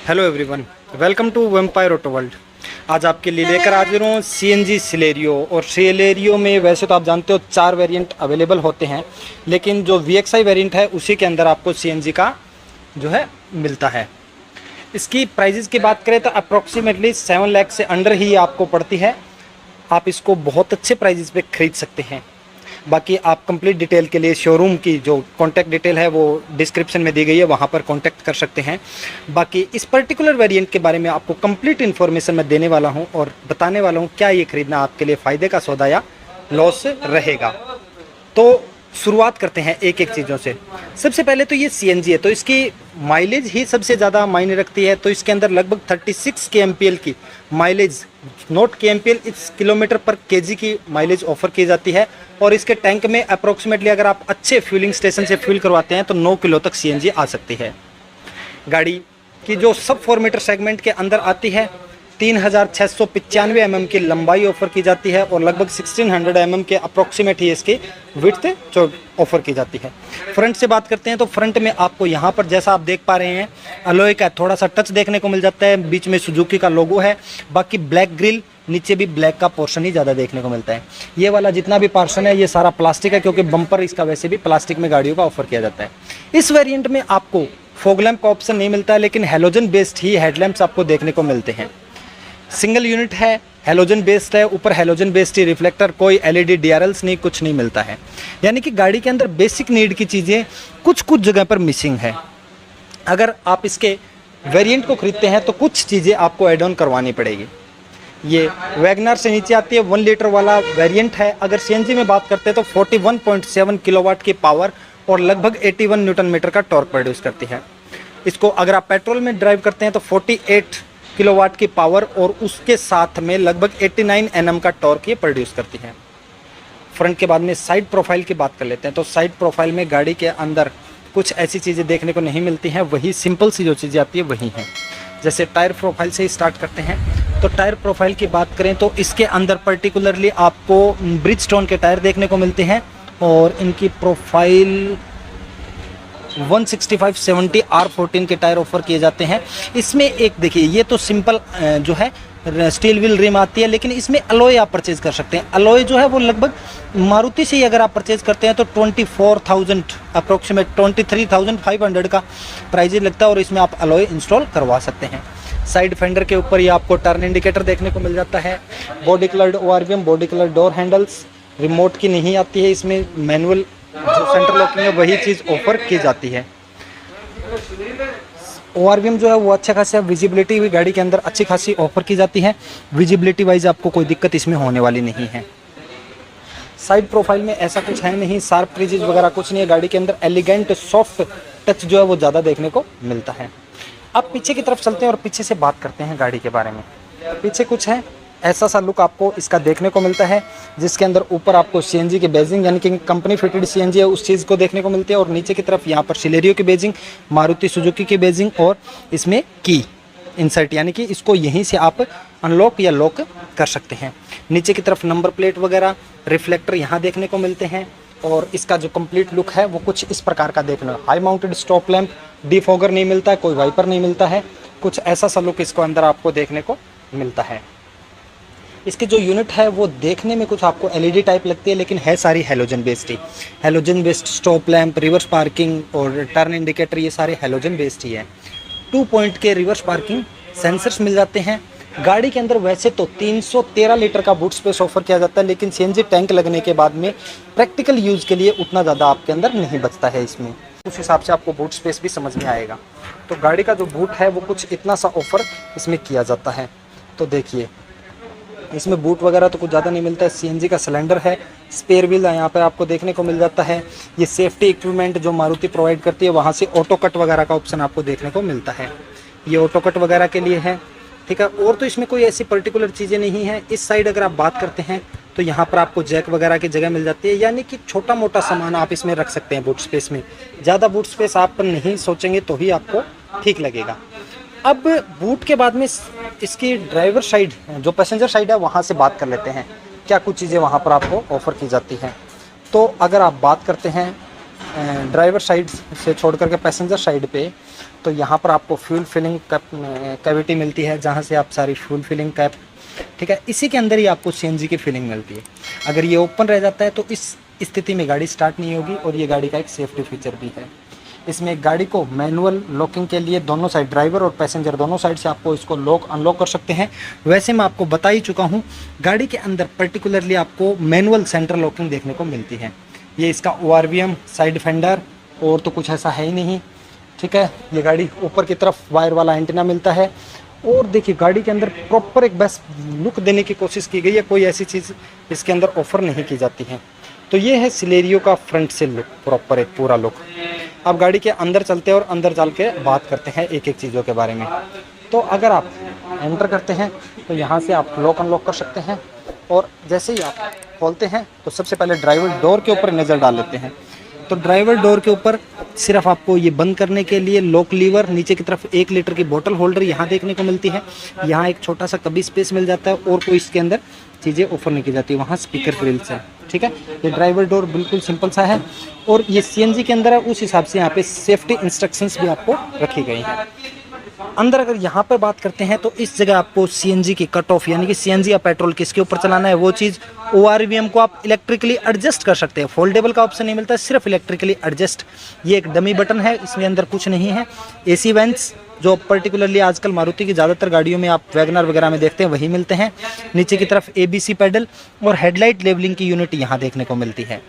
Hello everyone, welcome to vampire auto world. आज आपके लिए लेकर हाजिर हूँ सीएनजी सिलेरियो। और सिलेरियो में वैसे तो आप जानते हो 4 वेरिएंट अवेलेबल होते हैं, लेकिन जो VXI वेरिएंट है उसी के अंदर आपको सीएनजी का जो है मिलता है। इसकी प्राइजेज़ की बात करें तो अप्रॉक्सीमेटली 7 लाख से अंडर ही आपको पड़ती है। आप इसको बहुत अच्छे प्राइजेज़ पे खरीद सकते हैं। बाकी आप कंप्लीट डिटेल के लिए शोरूम की जो कॉन्टैक्ट डिटेल है वो डिस्क्रिप्शन में दी गई है, वहाँ पर कॉन्टैक्ट कर सकते हैं। बाकी इस पर्टिकुलर वेरिएंट के बारे में आपको कंप्लीट इन्फॉर्मेशन मैं देने वाला हूँ और बताने वाला हूँ क्या ये खरीदना आपके लिए फ़ायदे का सौदा या लॉस रहेगा। तो शुरुआत करते हैं एक एक चीज़ों से। सबसे पहले तो ये CNG है, तो इसकी माइलेज ही सबसे ज़्यादा मायने रखती है। तो इसके अंदर लगभग 36 kmpl की माइलेज, नॉट kmpl, इस किलोमीटर पर kg की माइलेज ऑफर की जाती है। और इसके टैंक में अप्रोक्सीमेटली अगर आप अच्छे फ्यूलिंग स्टेशन से फ्यूल करवाते हैं तो 9 किलो तक CNG आ सकती है। गाड़ी की जो सब 4 मीटर सेगमेंट के अंदर आती है, 3695 mm की लंबाई ऑफर की जाती है और लगभग 1600 mm के अप्रोक्सीमेट ही इसकी विड्थ जो ऑफर की जाती है। फ्रंट से बात करते हैं तो फ्रंट में आपको यहाँ पर जैसा आप देख पा रहे हैं अलॉय का थोड़ा सा टच देखने को मिल जाता है। बीच में सुजुकी का लोगो है, बाकी ब्लैक ग्रिल, नीचे भी ब्लैक का पोर्शन ही ज़्यादा देखने को मिलता है। ये वाला जितना भी पोर्शन है ये सारा प्लास्टिक है, क्योंकि बम्पर इसका वैसे भी प्लास्टिक में गाड़ियों का ऑफर किया जाता है। इस वेरिएंट में आपको फॉग लैंप का ऑप्शन नहीं मिलता है, लेकिन हैलोजन बेस्ड ही हेडलैम्प्स आपको देखने को मिलते हैं। सिंगल यूनिट है, हैलोजन बेस्ड है, ऊपर हैलोजन बेस्ड ही रिफ्लेक्टर, कोई LED DRLs नहीं, कुछ नहीं मिलता है। यानी कि गाड़ी के अंदर बेसिक नीड की चीज़ें कुछ जगह पर मिसिंग है। अगर आप इसके वेरिएंट को खरीदते हैं तो कुछ चीज़ें आपको एड ऑन करवानी पड़ेगी। ये वैगनर से नीचे आती है, 1 लीटर वाला वेरिएंट है। अगर CNG में बात करते हैं तो 41.7 किलोवाट की पावर और लगभग 81 न्यूटन मीटर का टॉर्क प्रोड्यूस करती है। इसको अगर आप पेट्रोल में ड्राइव करते हैं तो 48 किलोवाट की पावर और उसके साथ में लगभग 89 Nm का टॉर्क ये प्रोड्यूस करती है। फ्रंट के बाद में साइड प्रोफाइल की बात कर लेते हैं। तो साइड प्रोफाइल में गाड़ी के अंदर कुछ ऐसी चीज़ें देखने को नहीं मिलती हैं, वही सिंपल सी जो चीज़ें आती है वही हैं। जैसे टायर प्रोफाइल से ही स्टार्ट करते हैं। तो टायर प्रोफाइल की बात करें तो इसके अंदर पर्टिकुलरली आपको ब्रिजस्टोन के टायर देखने को मिलते हैं और इनकी प्रोफाइल 165/70 R14 के टायर ऑफर किए जाते हैं। इसमें एक देखिए, ये तो सिंपल जो है स्टील व्हील रिम आती है, लेकिन इसमें अलॉय आप परचेज कर सकते हैं। अलॉय जो है वो लगभग मारुति से ही अगर आप परचेज करते हैं तो 24,000 अप्रोक्सीमेट 23,500 का प्राइस लगता है और इसमें आप अलॉय इंस्टॉल करवा सकते हैं। साइड फेंडर के ऊपर ये आपको टर्न इंडिकेटर देखने को मिल जाता है। Body coloured ORVM, body colour door handles, remote की नहीं आती है इसमें, मैनुअल जो सेंटर लॉकिंग है वही चीज़ ऑफर की जाती है। ORVM जो है वो अच्छा खासा विजिबिलिटी भी गाड़ी के अंदर अच्छी खासी ऑफर की जाती है। विजिबिलिटी वाइज आपको कोई दिक्कत इसमें होने वाली नहीं है। साइड प्रोफाइल में ऐसा कुछ है नहीं, शार्प क्रीजेज वगैरह कुछ नहीं है। गाड़ी के अंदर एलिगेंट सॉफ्ट टच जो है वो ज़्यादा देखने को मिलता है। अब पीछे की तरफ चलते हैं और पीछे से बात करते हैं गाड़ी के बारे में। पीछे कुछ है ऐसा सा लुक आपको इसका देखने को मिलता है, जिसके अंदर ऊपर आपको CNG की बेजिंग यानी कि कंपनी फिटेड CNG है उस चीज़ को देखने को मिलती है और नीचे की तरफ यहाँ पर सिलेरियो की बेजिंग, मारुति सुजुकी की बेजिंग और इसमें की इंसर्ट, यानी कि इसको यहीं से आप अनलॉक या लॉक कर सकते हैं। नीचे की तरफ नंबर प्लेट वगैरह, रिफ्लेक्टर यहाँ देखने को मिलते हैं और इसका जो कंप्लीट लुक है वो कुछ इस प्रकार का देखना। High mounted stop lamp, defogger नहीं मिलता है, कोई वाइपर नहीं मिलता है, कुछ ऐसा सा लुक इसको अंदर आपको देखने को मिलता है। इसकी जो यूनिट है वो देखने में कुछ आपको LED टाइप लगती है, लेकिन है सारी हैलोजन बेस्ड ही। Halogen based stop lamp, reverse parking और टर्न इंडिकेटर ये सारे हैलोजन बेस्ड ही है। 2 पॉइंट के रिवर्स पार्किंग सेंसर्स मिल जाते हैं। गाड़ी के अंदर वैसे तो 313 लीटर का बूट स्पेस ऑफर किया जाता है, लेकिन CNG टैंक लगने के बाद में प्रैक्टिकल यूज़ के लिए उतना ज़्यादा आपके अंदर नहीं बचता है इसमें। उस हिसाब से आपको बूट स्पेस भी समझ में आएगा। तो गाड़ी का जो बूट है वो कुछ इतना सा ऑफर इसमें किया जाता है। तो देखिए इसमें बूट वगैरह तो कुछ ज़्यादा नहीं मिलता है। CNG का सिलेंडर है, स्पेयर व्हील यहाँ पर आपको देखने को मिल जाता है। ये सेफ्टी इक्विपमेंट जो मारुति प्रोवाइड करती है वहाँ से ऑटो कट वगैरह का ऑप्शन आपको देखने को मिलता है। ये ऑटो कट वगैरह के लिए है, ठीक है। और तो इसमें कोई ऐसी पर्टिकुलर चीज़ें नहीं हैं। इस साइड अगर आप बात करते हैं तो यहाँ पर आपको जैक वगैरह की जगह मिल जाती है, यानी कि छोटा मोटा सामान आप इसमें रख सकते हैं बूट स्पेस में। ज़्यादा बूट स्पेस आप नहीं सोचेंगे तो ही आपको ठीक लगेगा। अब बूट के बाद में इसकी ड्राइवर साइड जो पैसेंजर साइड है वहाँ से बात कर लेते हैं, क्या कुछ चीज़ें वहाँ पर आपको ऑफ़र की जाती हैं। तो अगर आप बात करते हैं ड्राइवर साइड से छोड़ करके पैसेंजर साइड पे, तो यहाँ पर आपको फ्यूल फिलिंग कैविटी मिलती है, जहाँ से आप सारी फ्यूल फिलिंग कैप, ठीक है, इसी के अंदर ही आपको सीएनजी की फिलिंग मिलती है। अगर ये ओपन रह जाता है तो इस स्थिति में गाड़ी स्टार्ट नहीं होगी, और ये गाड़ी का एक सेफ्टी फीचर भी है। इसमें गाड़ी को मैनुअल लॉकिंग के लिए दोनों साइड, ड्राइवर और पैसेंजर दोनों साइड से आपको इसको लॉक अनलॉक कर सकते हैं। वैसे मैं आपको बता ही चुका हूँ, गाड़ी के अंदर पर्टिकुलरली आपको मैनुअल सेंटर लॉकिंग देखने को मिलती है। ये इसका ORVM साइड फेंडर, और तो कुछ ऐसा है ही नहीं, ठीक है। ये गाड़ी ऊपर की तरफ वायर वाला एंटीना मिलता है, और देखिए गाड़ी के अंदर प्रॉपर एक बेस्ट लुक देने की कोशिश की गई है, कोई ऐसी चीज़ इसके अंदर ऑफर नहीं की जाती है। तो ये है सिलेरियो का फ्रंट से लुक, प्रॉपर एक पूरा लुक। अब गाड़ी के अंदर चलते हैं और अंदर चल के बात करते हैं एक एक चीज़ों के बारे में। तो अगर आप एंटर करते हैं तो यहाँ से आप लॉक अनलॉक कर सकते हैं, और जैसे ही आप खोलते हैं तो सबसे पहले ड्राइवर डोर के ऊपर नज़र डाल लेते हैं। तो ड्राइवर डोर के ऊपर सिर्फ आपको ये बंद करने के लिए लॉक लीवर, नीचे की तरफ 1 लीटर की बोतल होल्डर यहाँ देखने को मिलती है। यहाँ एक छोटा सा कभी स्पेस मिल जाता है, और कोई इसके अंदर चीज़ें ऑफर नहीं की जाती। वहाँ स्पीकर ग्रिल्स है, ठीक है। ये ड्राइवर डोर बिल्कुल सिंपल सा है, और ये सीएनजी के अंदर है, उस हिसाब से यहाँ पे सेफ्टी इंस्ट्रक्शंस भी आपको रखी गई हैं। अंदर अगर यहाँ पर बात करते हैं तो इस जगह आपको सीएनजी की कट ऑफ, यानी कि सीएनजी या पेट्रोल किसके ऊपर चलाना है वो चीज़, ORVM को आप इलेक्ट्रिकली एडजस्ट कर सकते हैं। फोल्डेबल का ऑप्शन नहीं मिलता, सिर्फ इलेक्ट्रिकली एडजस्ट। ये एक डमी बटन है, इसमें अंदर कुछ नहीं है। AC वेंट्स जो पर्टिकुलरली आजकल मारुति की ज़्यादातर गाड़ियों में आप वैगनर वगैरह में देखते हैं वही मिलते हैं। नीचे की तरफ ABC पैडल और हेडलाइट लेवलिंग की यूनिट यहाँ देखने को मिलती है।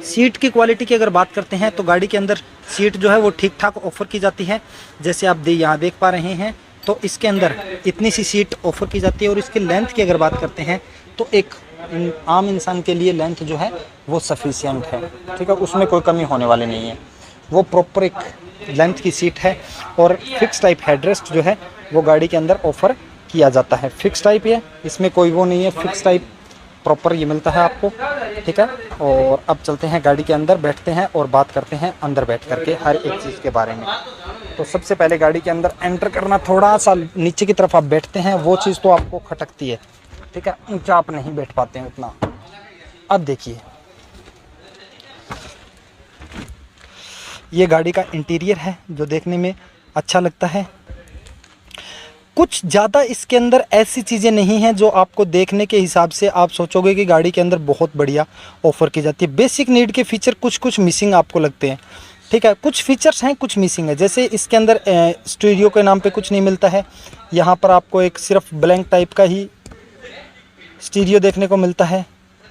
सीट की क्वालिटी की अगर बात करते हैं तो गाड़ी के अंदर सीट जो है वो ठीक ठाक ऑफर की जाती है। जैसे आप यहाँ देख पा रहे हैं तो इसके अंदर इतनी सी सीट ऑफर की जाती है, और इसकी लेंथ की अगर बात करते हैं तो एक आम इंसान के लिए लेंथ जो है वो सफिशिएंट है, ठीक है, उसमें कोई कमी होने वाली नहीं है। वो प्रॉपर एक लेंथ की सीट है, और फिक्स टाइप हेडरेस्ट जो है वो गाड़ी के अंदर ऑफर किया जाता है। फिक्स टाइप है, इसमें कोई वो नहीं है, फिक्स टाइप प्रॉपर ये मिलता है आपको, ठीक है। और अब चलते हैं गाड़ी के अंदर, बैठते हैं और बात करते हैं अंदर बैठ करके हर एक चीज़ के बारे में। तो सबसे पहले गाड़ी के अंदर एंटर करना, थोड़ा सा नीचे की तरफ आप बैठते हैं, वो चीज़ तो आपको खटकती है, ठीक है, ऊंचा आप नहीं बैठ पाते हैं उतना। अब देखिए ये गाड़ी का इंटीरियर है जो देखने में अच्छा लगता है। कुछ ज़्यादा इसके अंदर ऐसी चीज़ें नहीं हैं जो आपको देखने के हिसाब से आप सोचोगे कि गाड़ी के अंदर बहुत बढ़िया ऑफ़र की जाती है। बेसिक नीड के फीचर कुछ मिसिंग आपको लगते हैं, ठीक है, कुछ फीचर्स हैं कुछ मिसिंग है। जैसे इसके अंदर स्टूडियो के नाम पे कुछ नहीं मिलता है, यहाँ पर आपको एक सिर्फ ब्लैंक टाइप का ही स्टीरियो देखने को मिलता है,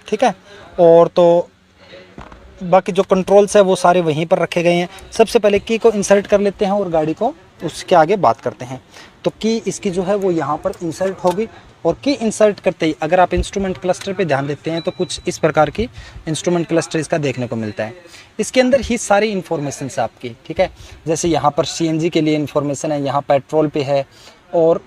ठीक है। और तो बाकी जो कंट्रोल्स है वो सारे वहीं पर रखे गए हैं। सबसे पहले की को इंसर्ट कर लेते हैं और गाड़ी को उसके आगे बात करते हैं। तो की इसकी जो है वो यहाँ पर इंसर्ट होगी, और की इंसर्ट करते ही अगर आप इंस्ट्रूमेंट क्लस्टर पे ध्यान देते हैं तो कुछ इस प्रकार की इंस्ट्रूमेंट क्लस्टर इसका देखने को मिलता है। इसके अंदर ही सारी इन्फॉर्मेशन है आपकी, ठीक है। जैसे यहाँ पर CNG के लिए इन्फॉर्मेशन है, यहाँ पेट्रोल पे है, और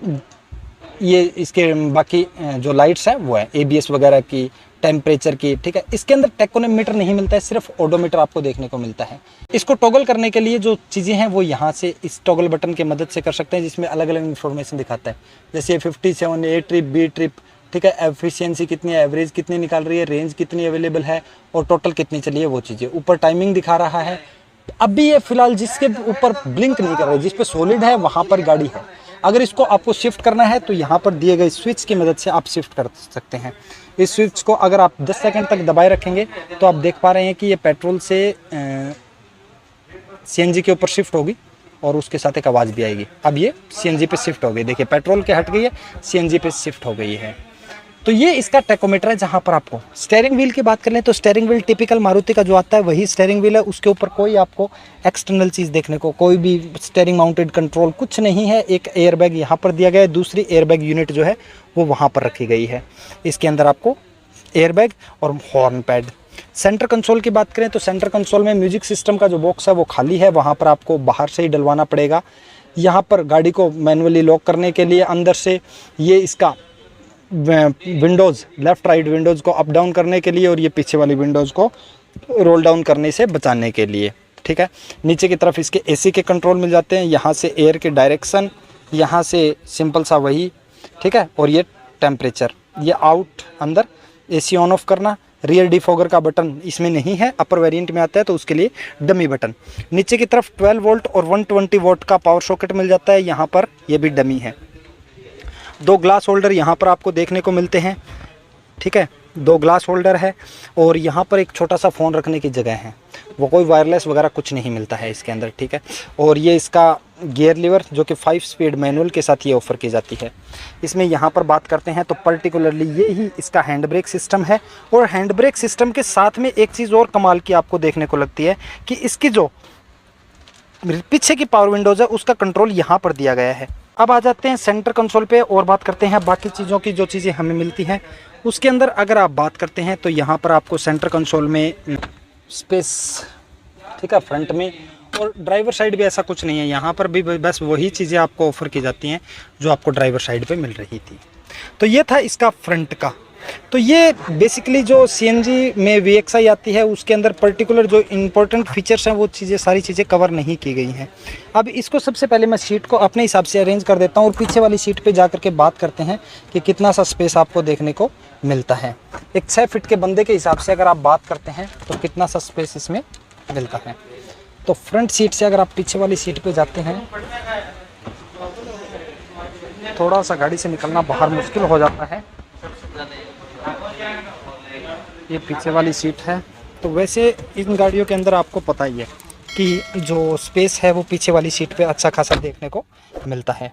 ये इसके बाकी जो लाइट्स हैं वो है ABS वगैरह की, टेम्परेचर की, ठीक है। इसके अंदर टेकोनोमीटर नहीं मिलता है, सिर्फ ओडोमीटर आपको देखने को मिलता है। इसको टॉगल करने के लिए जो चीज़ें हैं वो यहाँ से इस टॉगल बटन की मदद से कर सकते हैं, जिसमें अलग अलग इन्फॉर्मेशन दिखाता है। जैसे 57 A ट्रिप, B ट्रिप, ठीक है, एफिशिएंसी कितनी है, एवरेज कितनी निकाल रही है, रेंज कितनी अवेलेबल है, और टोटल कितनी चली है वो चीज़ें। ऊपर टाइमिंग दिखा रहा है। अभी ये फिलहाल जिसके ऊपर ब्लिंक नहीं कर रहा है, जिस पे सॉलिड है वहाँ पर गाड़ी है। अगर इसको आपको शिफ्ट करना है तो यहाँ पर दिए गए स्विच की मदद से आप शिफ्ट कर सकते हैं। इस स्विच को अगर आप 10 सेकंड तक दबाए रखेंगे तो आप देख पा रहे हैं कि ये पेट्रोल से CNG के ऊपर शिफ्ट होगी, और उसके साथ एक आवाज़ भी आएगी। अब ये CNG पे शिफ्ट हो गई, देखिए पेट्रोल के हट गई है, CNG पे शिफ्ट हो गई है। तो ये इसका टेकोमीटर है। जहाँ पर आपको स्टीयरिंग व्हील की बात कर लें तो स्टीयरिंग व्हील टिपिकल मारुति का जो आता है वही स्टीयरिंग व्हील है। उसके ऊपर कोई आपको एक्सटर्नल चीज़ देखने को, कोई भी स्टीयरिंग माउंटेड कंट्रोल कुछ नहीं है। एक एयरबैग यहाँ पर दिया गया है, दूसरी एयरबैग यूनिट जो है वो वहाँ पर रखी गई है। इसके अंदर आपको एयरबैग और हॉर्न पैड। सेंटर कंसोल की बात करें तो सेंटर कंसोल में म्यूजिक सिस्टम का जो बॉक्स है वो खाली है, वहाँ पर आपको बाहर से ही डलवाना पड़ेगा। यहाँ पर गाड़ी को मैनुअली लॉक करने के लिए अंदर से ये इसका विंडोज़, लेफ़्ट राइट विंडोज़ को अप डाउन करने के लिए, और ये पीछे वाली विंडोज़ को रोल डाउन करने से बचाने के लिए, ठीक है। नीचे की तरफ इसके AC के कंट्रोल मिल जाते हैं, यहाँ से एयर के डायरेक्शन, यहाँ से सिंपल सा वही, ठीक है। और ये टेम्परेचर, ये आउट अंदर AC ऑन ऑफ करना, रियर डिफॉगर का बटन इसमें नहीं है, अपर वेरिएंट में आता है तो उसके लिए डमी बटन। नीचे की तरफ 12 वोल्ट और 120 वोल्ट का पावर सॉकेट मिल जाता है, यहाँ पर ये भी डमी है। 2 ग्लास होल्डर यहाँ पर आपको देखने को मिलते हैं, ठीक है, 2 ग्लास होल्डर है। और यहाँ पर एक छोटा सा फ़ोन रखने की जगह है, वो कोई वायरलेस वगैरह कुछ नहीं मिलता है इसके अंदर, ठीक है। और ये इसका गियर लीवर जो कि 5 स्पीड मैनुअल के साथ ये ऑफ़र की जाती है। इसमें यहाँ पर बात करते हैं तो पर्टिकुलरली ये ही इसका हैंड ब्रेक सिस्टम है। और हैंड ब्रेक सिस्टम के साथ में एक चीज़ और कमाल की आपको देखने को लगती है कि इसकी जो पीछे की पावर विंडोज़ है उसका कंट्रोल यहाँ पर दिया गया है। अब आ जाते हैं सेंटर कंसोल पे और बात करते हैं बाकी चीज़ों की, जो चीज़ें हमें मिलती हैं उसके अंदर। अगर आप बात करते हैं तो यहाँ पर आपको सेंटर कंसोल में स्पेस, ठीक है, फ्रंट में। और ड्राइवर साइड भी ऐसा कुछ नहीं है, यहाँ पर भी बस वही चीज़ें आपको ऑफ़र की जाती हैं जो आपको ड्राइवर साइड पे मिल रही थी। तो ये था इसका फ्रंट का। तो ये बेसिकली जो CNG में VXI आती है उसके अंदर पर्टिकुलर जो इम्पोर्टेंट फीचर्स हैं वो चीज़ें, सारी चीज़ें कवर नहीं की गई हैं। अब इसको सबसे पहले मैं सीट को अपने हिसाब से अरेंज कर देता हूँ और पीछे वाली सीट पे जा कर के बात करते हैं कि कितना सा स्पेस आपको देखने को मिलता है। एक 6 फीट के बंदे के हिसाब से अगर आप बात करते हैं तो कितना सा स्पेस इसमें मिलता है। तो फ्रंट सीट से अगर आप पीछे वाली सीट पे जाते हैं, थोड़ा सा गाड़ी से निकलना बाहर मुश्किल हो जाता है। ये पीछे वाली सीट है। तो वैसे इन गाड़ियों के अंदर आपको पता ही है कि जो स्पेस है वो पीछे वाली सीट पे अच्छा खासा देखने को मिलता है।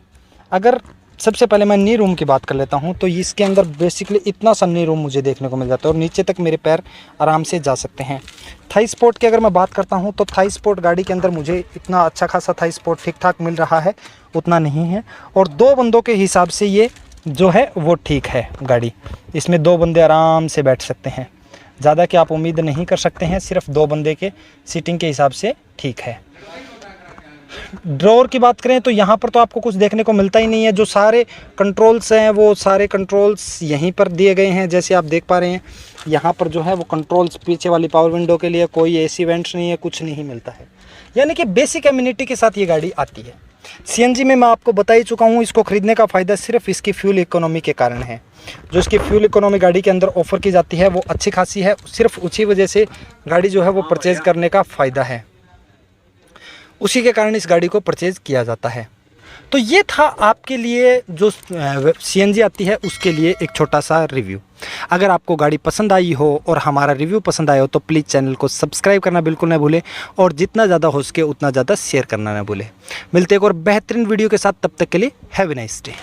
अगर सबसे पहले मैं नी रूम की बात कर लेता हूँ तो इसके अंदर बेसिकली इतना सा नी रूम मुझे देखने को मिल जाता है और नीचे तक मेरे पैर आराम से जा सकते हैं। थाई स्पोर्ट की अगर मैं बात करता हूँ तो थाई स्पोर्ट गाड़ी के अंदर मुझे इतना अच्छा खासा थाई स्पोर्ट ठीक ठाक मिल रहा है, उतना नहीं है। और 2 बंदों के हिसाब से ये जो है वो ठीक है गाड़ी, इसमें 2 बंदे आराम से बैठ सकते हैं। ज़्यादा की आप उम्मीद नहीं कर सकते हैं, सिर्फ 2 बंदे के सीटिंग के हिसाब से ठीक है। ड्रॉअर की बात करें तो यहाँ पर तो आपको कुछ देखने को मिलता ही नहीं है। जो सारे कंट्रोल्स हैं वो सारे कंट्रोल्स यहीं पर दिए गए हैं, जैसे आप देख पा रहे हैं। यहाँ पर जो है वो कंट्रोल्स पीछे वाली पावर विंडो के लिए कोई AC वेंट्स नहीं है, कुछ नहीं मिलता है। यानी कि बेसिक एम्यूनिटी के साथ ये गाड़ी आती है। CNG में मैं आपको बता ही चुका हूँ, इसको ख़रीदने का फ़ायदा सिर्फ इसकी फ्यूल इकोनॉमी के कारण है। जो इसकी फ्यूल इकोनॉमी गाड़ी के अंदर ऑफ़र की जाती है वो अच्छी खासी है, सिर्फ उसी वजह से गाड़ी जो है वो परचेज़ करने का फ़ायदा है, उसी के कारण इस गाड़ी को परचेज़ किया जाता है। तो ये था आपके लिए जो CNG आती है उसके लिए एक छोटा सा रिव्यू। अगर आपको गाड़ी पसंद आई हो और हमारा रिव्यू पसंद आया हो तो प्लीज़ चैनल को सब्सक्राइब करना बिल्कुल ना भूलें और जितना ज़्यादा हो सके उतना ज़्यादा शेयर करना ना भूलें। मिलते एक और बेहतरीन वीडियो के साथ, तब तक के लिए हैव ए नाइस डे।